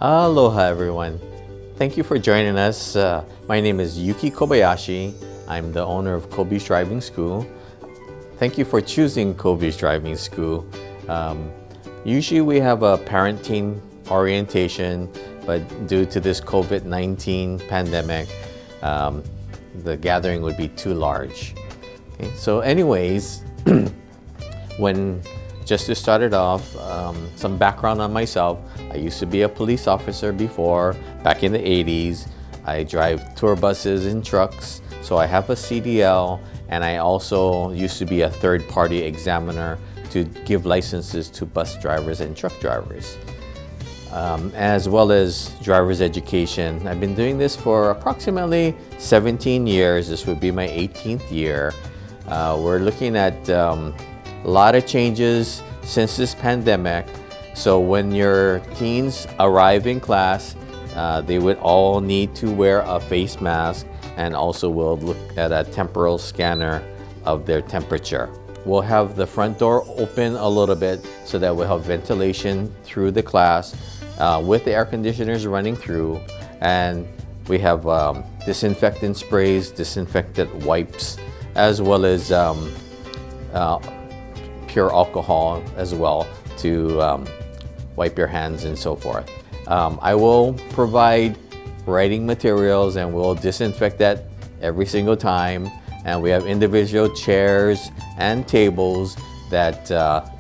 Aloha everyone. Thank you for joining us. My name is Yuki Kobayashi. I'm the owner of Koby's Driving School. Thank you for choosing Koby's Driving School. Usually we have a parent-teen orientation, but due to this COVID-19 pandemic, the gathering would be too large. Okay, so anyways, just to start it off, some background on myself. I used to be a police officer before, back in the 80s. I drive tour buses and trucks, so I have a CDL, and I also used to be a third-party examiner to give licenses to bus drivers and truck drivers, as well as driver's education. I've been doing this for approximately 17 years. This would be my 18th year. We're looking at a lot of changes since this pandemic. So when your teens arrive in class, they would all need to wear a face mask, and also we'll look at a temporal scanner of their temperature. We'll have the front door open a little bit so that we'll have ventilation through the class with the air conditioners running through, and we have disinfectant sprays, disinfectant wipes, as well as pure alcohol as well to wipe your hands and so forth. I will provide writing materials, and we'll disinfect that every single time. And we have individual chairs and tables that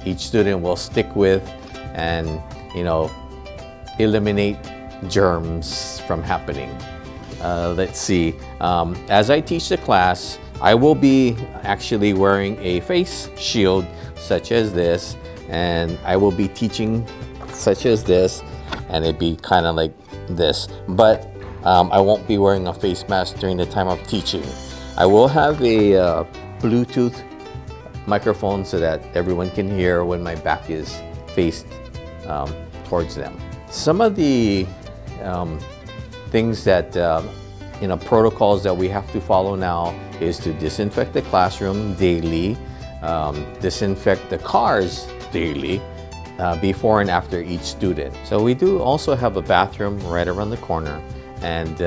each student will stick with, and eliminate germs from happening. Let's see. As I teach the class, I will be actually wearing a face shield such as this, and I will be teaching such as this, and it'd be kind of like this, but I won't be wearing a face mask during the time of teaching. I will have a Bluetooth microphone so that everyone can hear when my back is faced towards them. Some of the things that protocols that we have to follow now is to disinfect the classroom daily, disinfect the cars daily, before and after each student. So we do also have a bathroom right around the corner, and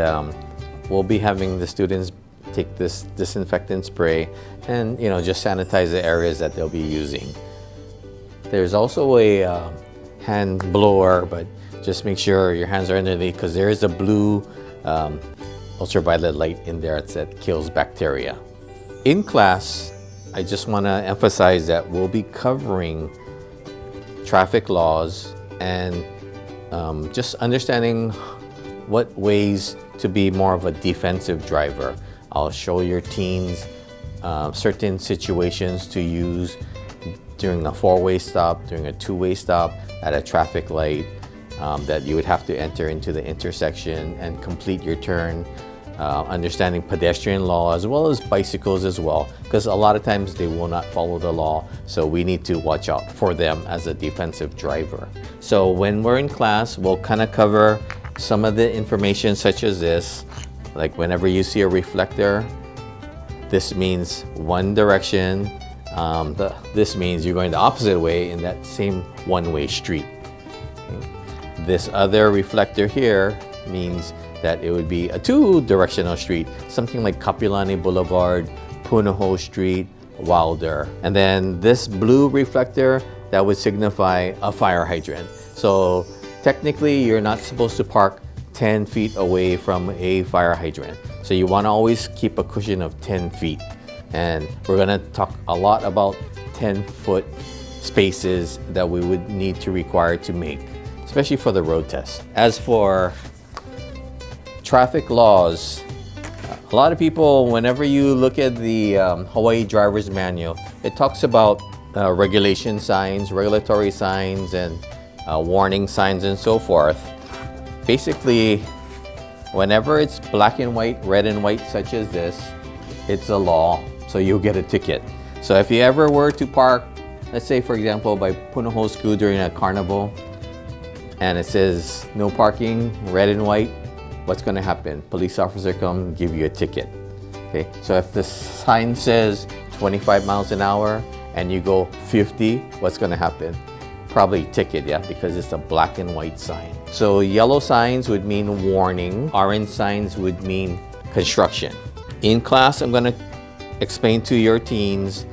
we'll be having the students take this disinfectant spray and just sanitize the areas that they'll be using. There's also a hand blower, but just make sure your hands are underneath, because there is a blue ultraviolet light in there that kills bacteria. In class, I just want to emphasize that we'll be covering traffic laws and just understanding what ways to be more of a defensive driver. I'll show your teens certain situations to use during a four-way stop, during a two-way stop, at a traffic light, that you would have to enter into the intersection and complete your turn. Understanding pedestrian law as well as bicycles as well, because a lot of times they will not follow the law, so we need to watch out for them as a defensive driver. So when we're in class, we'll kind of cover some of the information such as this, like whenever you see a reflector, this means one direction. This means you're going the opposite way in that same one-way street. Okay. This other reflector here means that it would be a two-directional street, something like Kapilani Boulevard, Punahou Street, Wilder. And then this blue reflector, that would signify a fire hydrant. So technically, you're not supposed to park 10 feet away from a fire hydrant. So you want to always keep a cushion of 10 feet. And we're going to talk a lot about 10-foot spaces that we would need to require to make, especially for the road test. As for traffic laws, a lot of people, whenever you look at the Hawaii Driver's Manual, it talks about regulation signs, regulatory signs, and warning signs and so forth. Basically, whenever it's black and white, red and white such as this, it's a law, so you'll get a ticket. So if you ever were to park, let's say for example by Punahou School during a carnival, and it says no parking, red and white, what's going to happen? Police officer come give you a ticket. Okay, so if the sign says 25 miles an hour and you go 50, what's going to happen? Probably ticket, yeah, because it's a black and white sign. So yellow signs would mean warning, orange signs would mean construction. In class, I'm going to explain to your teens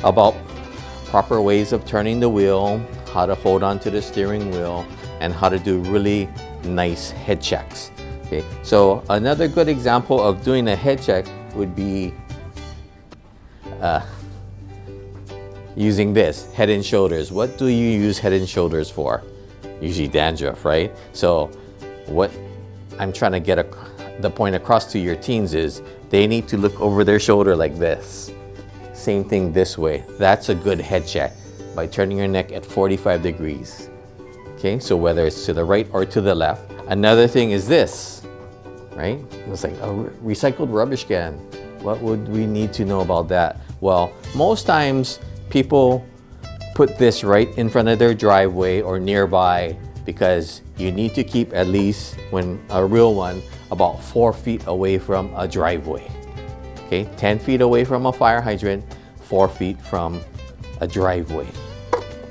about proper ways of turning the wheel, how to hold on to the steering wheel, and how to do really nice head checks. Okay, so another good example of doing a head check would be using this, Head and Shoulders. What do you use Head and Shoulders for? Usually dandruff, right? So what I'm trying to get the point across to your teens is they need to look over their shoulder like this. Same thing this way. That's a good head check by turning your neck at 45 degrees. Okay, so whether it's to the right or to the left. Another thing is this, right? It's like a recycled rubbish can. What would we need to know about that? Well, most times people put this right in front of their driveway or nearby because you need to keep at least, when a real one, about 4 feet away from a driveway. Okay, 10 feet away from a fire hydrant, 4 feet from a driveway.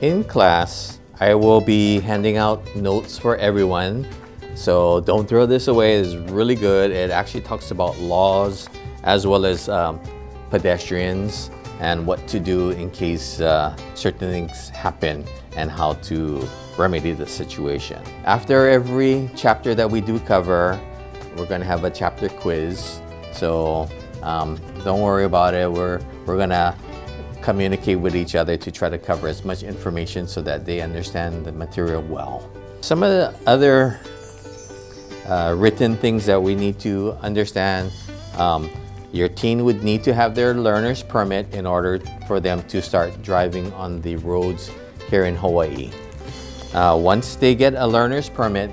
In class, I will be handing out notes for everyone. So don't throw this away, it's really good. It actually talks about laws as well as pedestrians and what to do in case certain things happen and how to remedy the situation. After every chapter that we do cover, we're going to have a chapter quiz. So don't worry about it. We're going to communicate with each other to try to cover as much information so that they understand the material well. Some of the other written things that we need to understand. Your teen would need to have their learner's permit in order for them to start driving on the roads here in Hawaii. Once they get a learner's permit,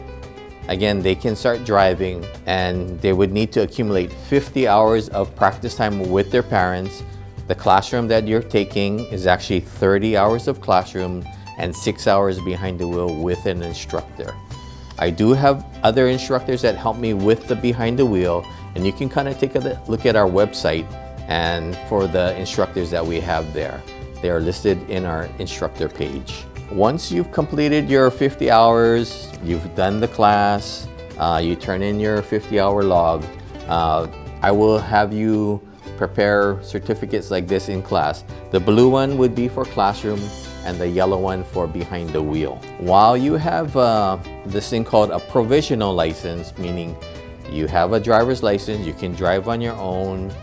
again, they can start driving, and they would need to accumulate 50 hours of practice time with their parents. The classroom that you're taking is actually 30 hours of classroom and 6 hours behind the wheel with an instructor. I do have other instructors that help me with the behind the wheel, and you can kind of take a look at our website and for the instructors that we have there. They are listed in our instructor page. Once you've completed your 50 hours, you've done the class, you turn in your 50-hour log, I will have you prepare certificates like this in class. The blue one would be for classroom and the yellow one for behind the wheel. While you have this thing called a provisional license, meaning you have a driver's license, you can drive on your own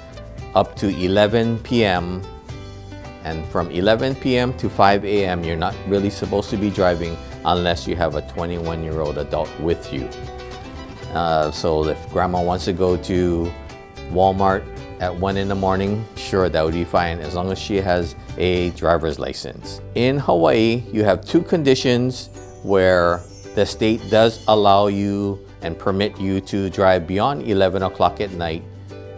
up to 11 p.m. And from 11 p.m. to 5 a.m. you're not really supposed to be driving unless you have a 21-year-old adult with you. So if grandma wants to go to Walmart at 1 in the morning, sure, that would be fine as long as she has a driver's license. In Hawaii, you have two conditions where the state does allow you and permit you to drive beyond 11 o'clock at night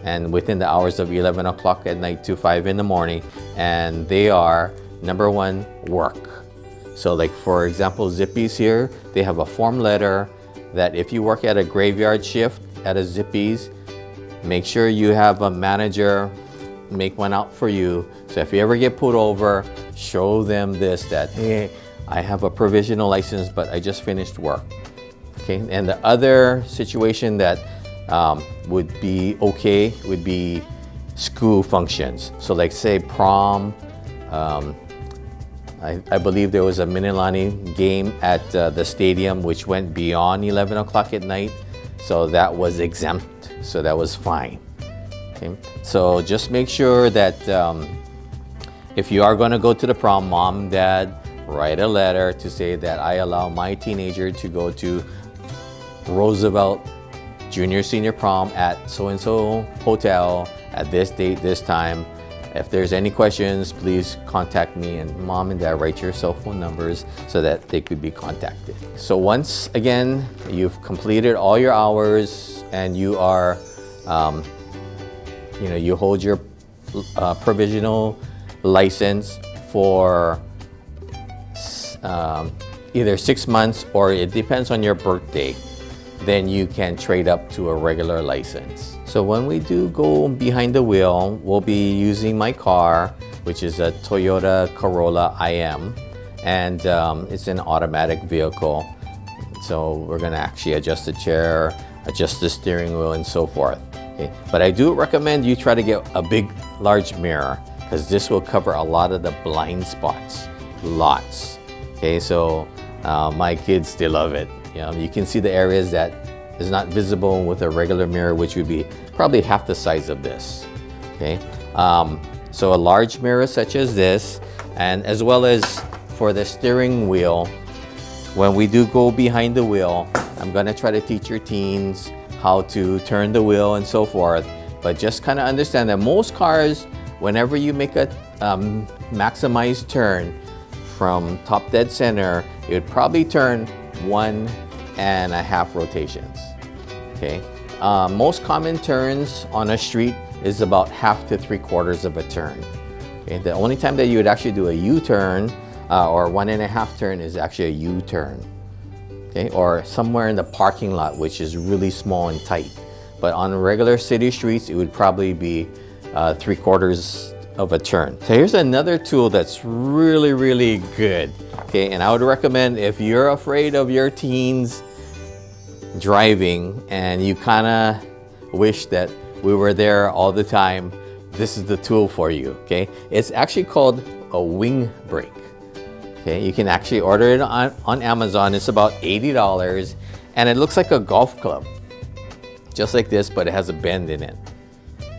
and within the hours of 11 o'clock at night to 5 in the morning. And they are, number one, work. So like for example, Zippy's here, they have a form letter that if you work at a graveyard shift at a Zippy's, make sure you have a manager make one out for you. So if you ever get pulled over, show them this, that, hey, I have a provisional license, but I just finished work. Okay, and the other situation that would be okay would be school functions. So like say prom, I believe there was a Minilani game at the stadium which went beyond 11 o'clock at night. So that was exempt, so that was fine. Okay, so just make sure that if you are gonna go to the prom, mom, dad, write a letter to say that I allow my teenager to go to Roosevelt Junior Senior Prom at so-and-so hotel at this date, this time. If there's any questions, please contact me, and mom and dad write your cell phone numbers so that they could be contacted. So once again, you've completed all your hours and you are, you hold your provisional license for either 6 months or it depends on your birthday, then you can trade up to a regular license. So when we do go behind the wheel, we'll be using my car, which is a Toyota Corolla IM, and it's an automatic vehicle. So we're gonna actually adjust the chair, adjust the steering wheel, and so forth. Okay? But I do recommend you try to get a big, large mirror, because this will cover a lot of the blind spots, lots. Okay, so my kids, they love it. You can see the areas that is not visible with a regular mirror, which would be probably half the size of this. Okay, so a large mirror such as this, and as well as for the steering wheel, when we do go behind the wheel, I'm gonna try to teach your teens how to turn the wheel and so forth. But just kind of understand that most cars, whenever you make a maximized turn from top dead center, it would probably turn 1.5 rotations. Okay, most common turns on a street is about 1/2 to 3/4 of a turn. Okay, the only time that you would actually do a U-turn or 1.5 turn is actually a U-turn. Okay, or somewhere in the parking lot, which is really small and tight. But on regular city streets, it would probably be 3/4 of a turn. So here's another tool that's really, really good. Okay, and I would recommend, if you're afraid of your teens driving and you kind of wish that we were there all the time, this is the tool for you. Okay, it's actually called a wing brake. Okay, you can actually order it on Amazon. It's about $80, and it looks like a golf club, just like this, but it has a bend in it.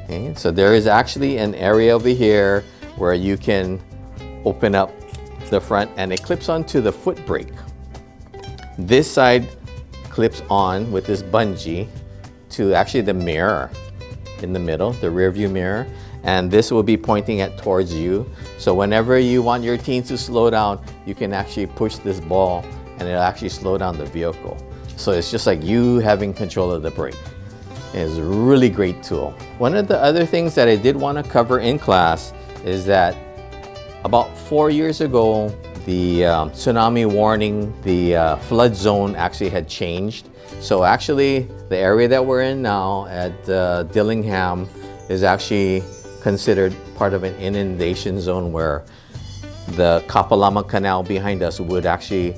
Okay, so there is actually an area over here where you can open up the front, and it clips onto the foot brake. This side clips on with this bungee to actually the mirror in the middle, the rear view mirror, and this will be pointing towards you. So whenever you want your teens to slow down, you can actually push this ball and it'll actually slow down the vehicle. So it's just like you having control of the brake. It's a really great tool. One of the other things that I did want to cover in class is that about 4 years ago, the tsunami warning, the flood zone actually had changed. So actually, the area that we're in now at Dillingham is actually considered part of an inundation zone, where the Kapalama Canal behind us would actually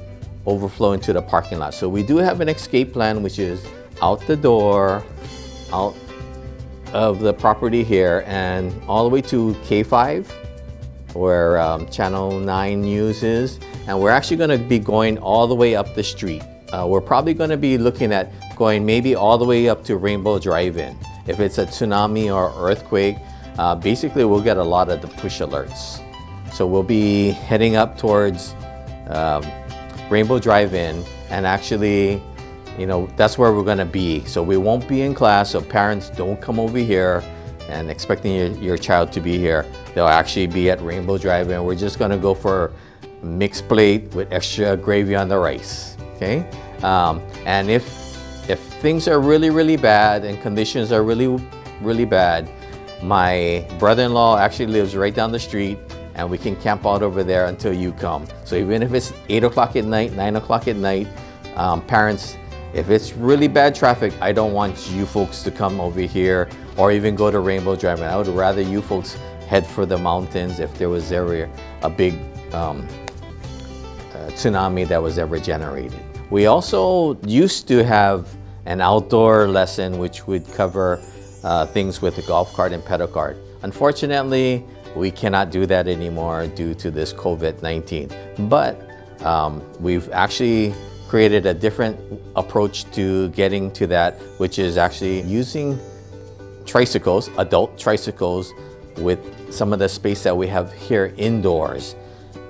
overflow into the parking lot. So we do have an escape plan, which is out the door, out of the property here, and all the way to K5, where Channel 9 News is. And we're actually going to be going all the way up the street. We're probably going to be looking at going maybe all the way up to Rainbow Drive-In. If it's a tsunami or earthquake, basically we'll get a lot of the push alerts. So we'll be heading up towards Rainbow Drive-In, and actually, that's where we're going to be. So we won't be in class, so parents, don't come over here and expecting your child to be here. They'll actually be at Rainbow Drive-In. We're just going to go for a mixed plate with extra gravy on the rice. Okay, and if things are really, really bad and conditions are really, really bad, my brother-in-law actually lives right down the street, and we can camp out over there until you come. So even if it's 8 o'clock at night, 9 o'clock at night, parents, if it's really bad traffic, I don't want you folks to come over here or even go to Rainbow Drive-In. I would rather you folks head for the mountains if there was ever a big tsunami that was ever generated. We also used to have an outdoor lesson which would cover things with the golf cart and pedal cart. Unfortunately, we cannot do that anymore due to this COVID-19. But we've actually created a different approach to getting to that, which is actually using tricycles, adult tricycles, with some of the space that we have here indoors.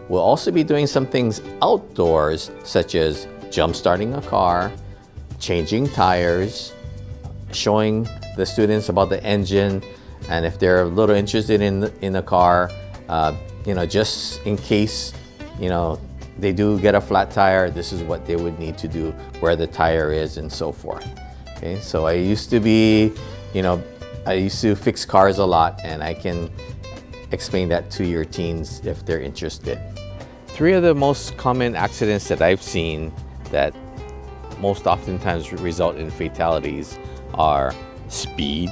We'll also be doing some things outdoors, such as jump starting a car, changing tires, showing the students about the engine, and if they're a little interested in the car, just in case, they do get a flat tire, this is what they would need to do, where the tire is, and so forth. Okay, so I used to fix cars a lot, and I can explain that to your teens if they're interested. 3 of the most common accidents that I've seen that most oftentimes result in fatalities are speed.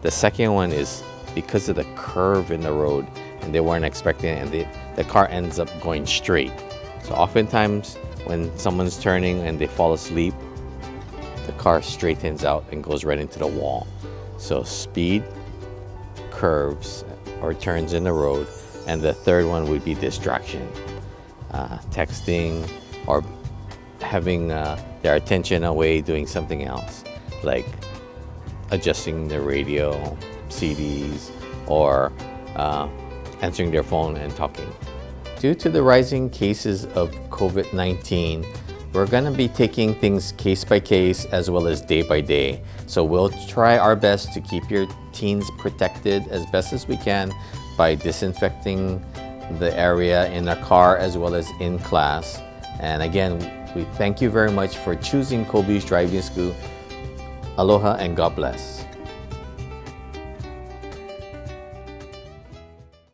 The second one is because of the curve in the road and they weren't expecting it, and the car ends up going straight. So oftentimes when someone's turning and they fall asleep, the car straightens out and goes right into the wall. So speed, curves, or turns in the road. And the third one would be distraction. Texting or having their attention away doing something else, like adjusting the radio, CDs, or answering their phone and talking. Due to the rising cases of COVID-19, we're going to be taking things case by case as well as day by day. So we'll try our best to keep your teens protected as best as we can by disinfecting the area in the car as well as in class. And again, we thank you very much for choosing Koby's Driving School. Aloha and God bless.